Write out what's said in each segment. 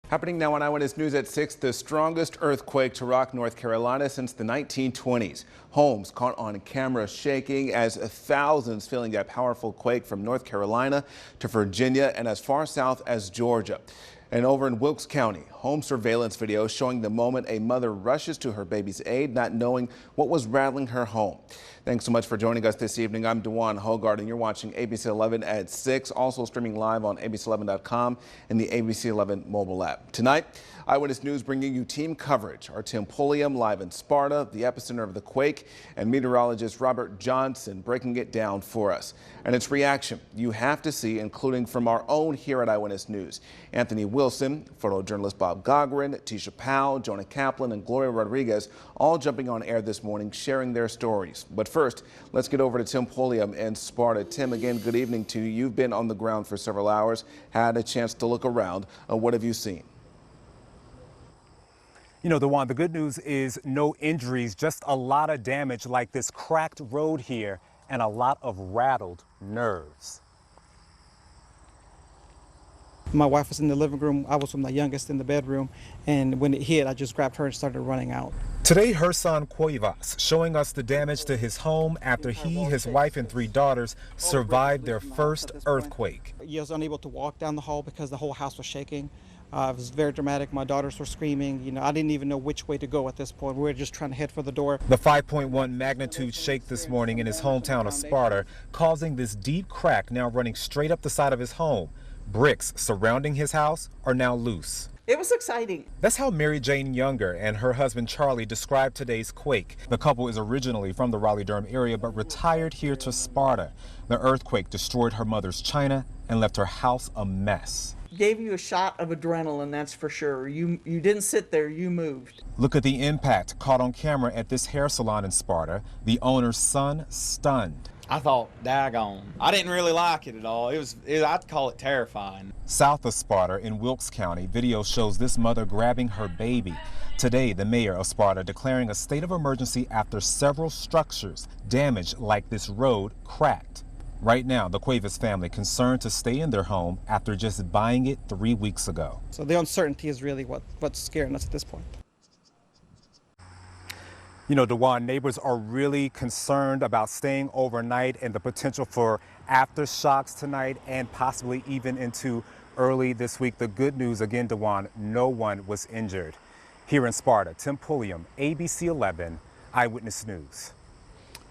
Happening now on Eyewitness News at 6, the strongest earthquake to rock North Carolina since the 1920s. Homes caught on camera shaking as thousands feeling that powerful quake from North Carolina to Virginia and as far south as Georgia. And over in Wilkes County, home surveillance video showing the moment a mother rushes to her baby's aid, not knowing what was rattling her home. Thanks so much for joining us this evening. I'm Dewan Hogard, and you're watching ABC 11 at 6, also streaming live on ABC11.com and the ABC 11 mobile app. Tonight, Eyewitness News bringing you team coverage. Our Tim Pulliam live in Sparta, the epicenter of the quake, and meteorologist Robert Johnson breaking it down for us. And its reaction you have to see, including from our own here at Eyewitness News. Anthony Wilson, photojournalist Bob Gogren, Tisha Powell, Jonah Kaplan, and Gloria Rodriguez all jumping on air this morning, sharing their stories. But first, let's get over to Tim Pulliam in Sparta. Tim, again, good evening to you. You've been on the ground for several hours, had a chance to look around. What have you seen? You know, the good news is no injuries, just a lot of damage like this cracked road here and a lot of rattled nerves. My wife was in the living room. I was with my youngest in the bedroom, and when it hit, I just grabbed her and started running out. Today, her son Cuevas showing us the damage to his home after he, his wife, and 3 daughters survived their first earthquake. I was unable to walk down the hall because the whole house was shaking. It was very dramatic. My daughters were screaming. You know, I didn't even know which way to go at this point. We were just trying to head for the door. The 5.1 magnitude shake this morning in his hometown of Sparta, causing this deep crack now running straight up the side of his home. Bricks surrounding his house are now loose. It was exciting. That's how Mary Jane Younger and her husband Charlie described today's quake. The couple is originally from the Raleigh-Durham area but retired here to Sparta. The earthquake destroyed her mother's china and left her house a mess. Gave you a shot of adrenaline, that's for sure. You didn't sit there, you moved. Look at the impact caught on camera at this hair salon in Sparta. The owner's son stunned. I thought, daggone. I didn't really like it at all. I'd call it terrifying. South of Sparta in Wilkes County, video shows this mother grabbing her baby. Today, the mayor of Sparta declaring a state of emergency after several structures damaged like this road cracked. Right now, the Cuevas family concerned to stay in their home after just buying it 3 weeks ago. So the uncertainty is really what's scaring us at this point. You know, Dewan, neighbors are really concerned about staying overnight and the potential for aftershocks tonight and possibly even into early this week. The good news, again, Dewan, no one was injured. Here in Sparta, Tim Pulliam, ABC 11, Eyewitness News.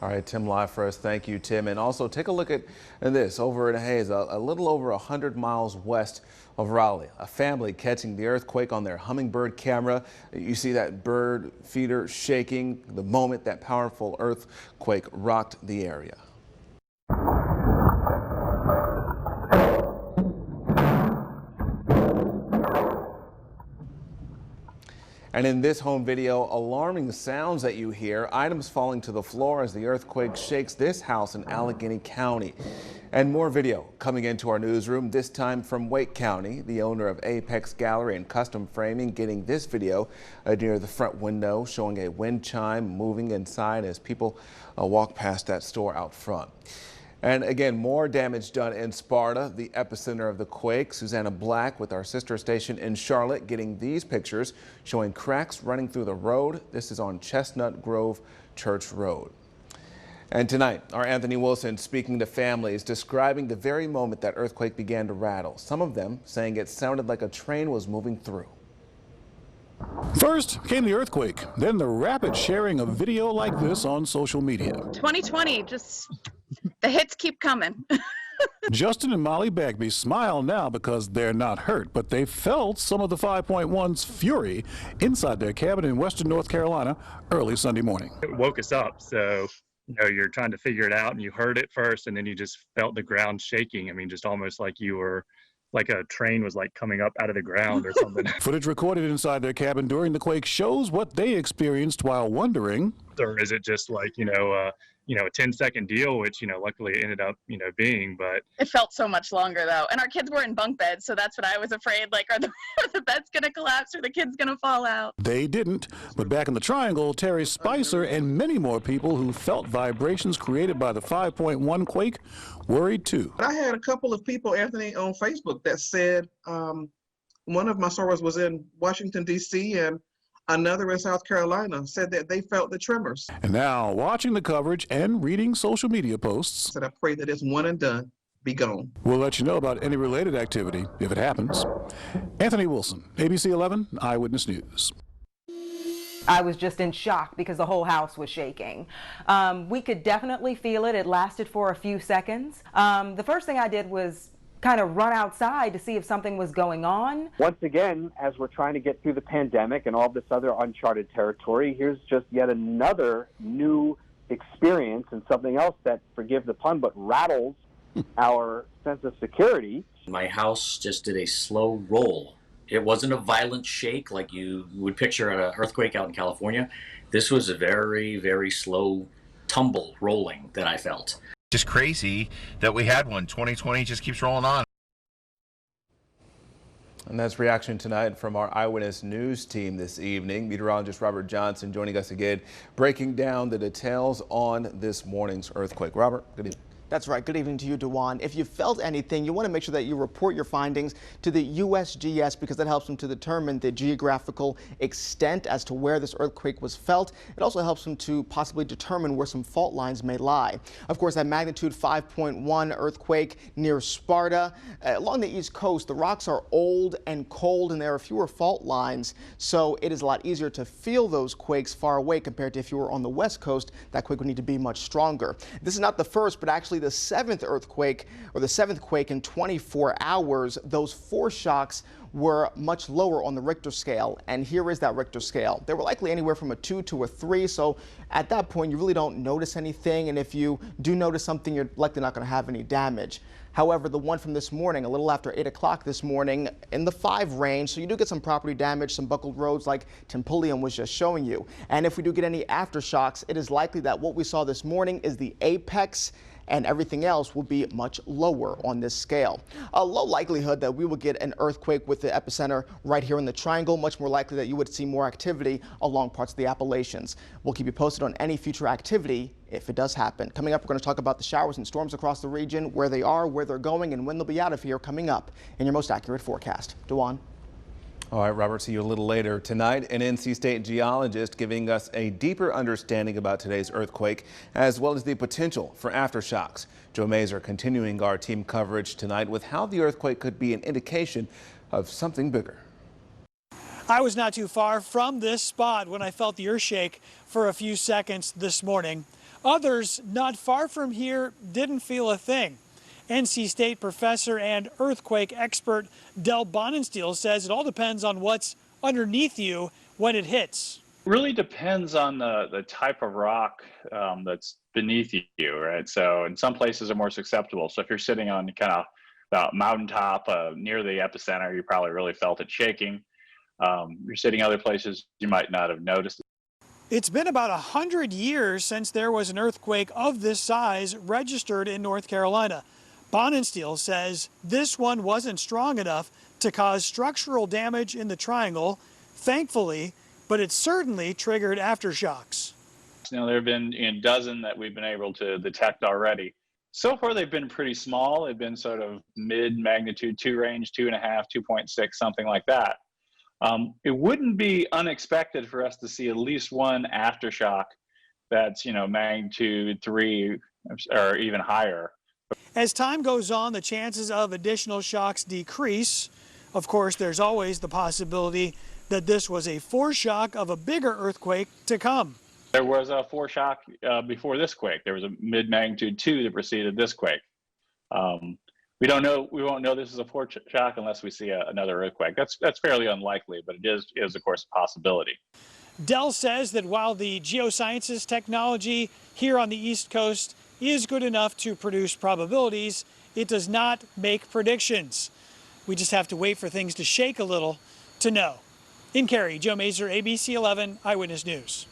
All right, Tim, live for us. Thank you, Tim. And also take a look at this over in Hayes, a little over 100 miles west of Raleigh. A family catching the earthquake on their Hummingbird camera. You see that bird feeder shaking the moment that powerful earthquake rocked the area. And in this home video, alarming sounds that you hear, items falling to the floor as the earthquake shakes this house in Allegheny County. And more video coming into our newsroom, this time from Wake County. The owner of Apex Gallery and Custom Framing getting this video near the front window, showing a wind chime moving inside as people walk past that store out front. And again, more damage done in Sparta, the epicenter of the quake. Susanna Black with our sister station in Charlotte getting these pictures showing cracks running through the road. This is on Chestnut Grove Church Road. And tonight, our Anthony Wilson speaking to families, describing the very moment that earthquake began to rattle. Some of them saying it sounded like a train was moving through. First came the earthquake, then the rapid sharing of video like this on social media. 2020, just the hits keep coming. Justin and Molly Bagby smile now because they're not hurt, but they felt some of the 5.1's fury inside their cabin in western North Carolina early Sunday morning. It woke us up, so you're trying to figure it out, and you heard it first, and then you just felt the ground shaking. I mean, just almost like you were like a train was like coming up out of the ground or something. Footage recorded inside their cabin during the quake shows what they experienced while wondering. Or is it just like, a 10-second deal, which, luckily it ended up, being, but. It felt so much longer though. And our kids were in bunk beds. So that's what I was afraid, like, are the beds going to collapse or the kids going to fall out? They didn't. But back in the Triangle, Terry Spicer and many more people who felt vibrations created by the 5.1 quake worried too. I had a couple of people, Anthony, on Facebook that said One of my sources was in Washington, D.C., and another in South Carolina said that they felt the tremors. And now, watching the coverage and reading social media posts, Said, I pray that it's one and done, be gone. we'll let you know about any related activity if it happens. Anthony Wilson, ABC 11 Eyewitness News. I was just in shock because the whole house was shaking. We could definitely feel it. It lasted for a few seconds. The first thing I did was kind of run outside to see if something was going on. Once again, as we're trying to get through the pandemic and all this other uncharted territory, here's just yet another new experience and something else that, forgive the pun, but rattles our sense of security. My house just did a slow roll. It wasn't a violent shake like you would picture at an earthquake out in California. This was a very, very slow tumble rolling that I felt. Just crazy that we had one. 2020 just keeps rolling on. And that's reaction tonight from our Eyewitness News team this evening. Meteorologist Robert Johnson joining us again, breaking down the details on this morning's earthquake. Robert, good evening. That's right. Good evening to you, Dewan. If you felt anything, you want to make sure that you report your findings to the USGS because that helps them to determine the geographical extent as to where this earthquake was felt. It also helps them to possibly determine where some fault lines may lie. Of course, that magnitude 5.1 earthquake near Sparta. Along the East Coast, the rocks are old and cold and there are fewer fault lines, so it is a lot easier to feel those quakes far away compared to if you were on the West Coast. That quake would need to be much stronger. This is not the first, but actually the seventh earthquake, or the seventh quake in 24 hours. Those foreshocks were much lower on the Richter scale, and here is that Richter scale. They were likely anywhere from a 2 to a 3, so at that point you really don't notice anything, and if you do notice something, you're likely not going to have any damage. However, the one from this morning, a little after 8 o'clock this morning, in the 5 range, so you do get some property damage, some buckled roads like Tempulium was just showing you. And if we do get any aftershocks, it is likely that what we saw this morning is the apex, and everything else will be much lower on this scale. A low likelihood that we will get an earthquake with the epicenter right here in the triangle, much more likely that you would see more activity along parts of the Appalachians. We'll keep you posted on any future activity if it does happen. Coming up, we're going to talk about the showers and storms across the region, where they are, where they're going, and when they'll be out of here coming up in your most accurate forecast. Dewan. All right, Robert, see you a little later. Tonight, an NC State geologist giving us a deeper understanding about today's earthquake, as well as the potential for aftershocks. Joe Mazer continuing our team coverage tonight with how the earthquake could be an indication of something bigger. I was not too far from this spot when I felt the earth shake for a few seconds this morning. Others not far from here didn't feel a thing. NC State professor and earthquake expert Del Bonenstiel says it all depends on what's underneath you when it hits. Really depends on the type of rock that's beneath you, right? So in some places are more susceptible. So if you're sitting on kind of the mountaintop near the epicenter, you probably really felt it shaking. You're sitting other places, you might not have noticed. It's been about 100 years since there was an earthquake of this size registered in North Carolina. Bonenstiel says this one wasn't strong enough to cause structural damage in the triangle, thankfully, but it certainly triggered aftershocks. Now, there have been a dozen that we've been able to detect already. So far, they've been pretty small. They've been sort of mid-magnitude 2 range, 2.5, 2.6, something like that. It wouldn't be unexpected for us to see at least one aftershock that's, magnitude 3 or even higher. As time goes on, the chances of additional shocks decrease. Of course, there's always the possibility that this was a foreshock of a bigger earthquake to come. There was a foreshock before this quake. There was a mid-magnitude 2 that preceded this quake. We don't know. We won't know this is a foreshock unless we see another earthquake. That's fairly unlikely, but it is of course a possibility. Del says that while the geosciences technology here on the East Coast is good enough to produce probabilities, it does not make predictions. We just have to wait for things to shake a little to know. In Cary, Joe Mazer, ABC 11 Eyewitness News.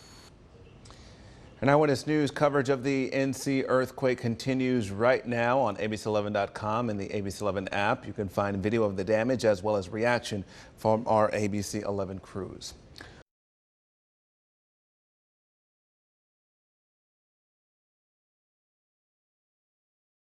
And Eyewitness News coverage of the NC earthquake continues right now on ABC11.com and the ABC 11 app. You can find video of the damage as well as reaction from our ABC 11 crews.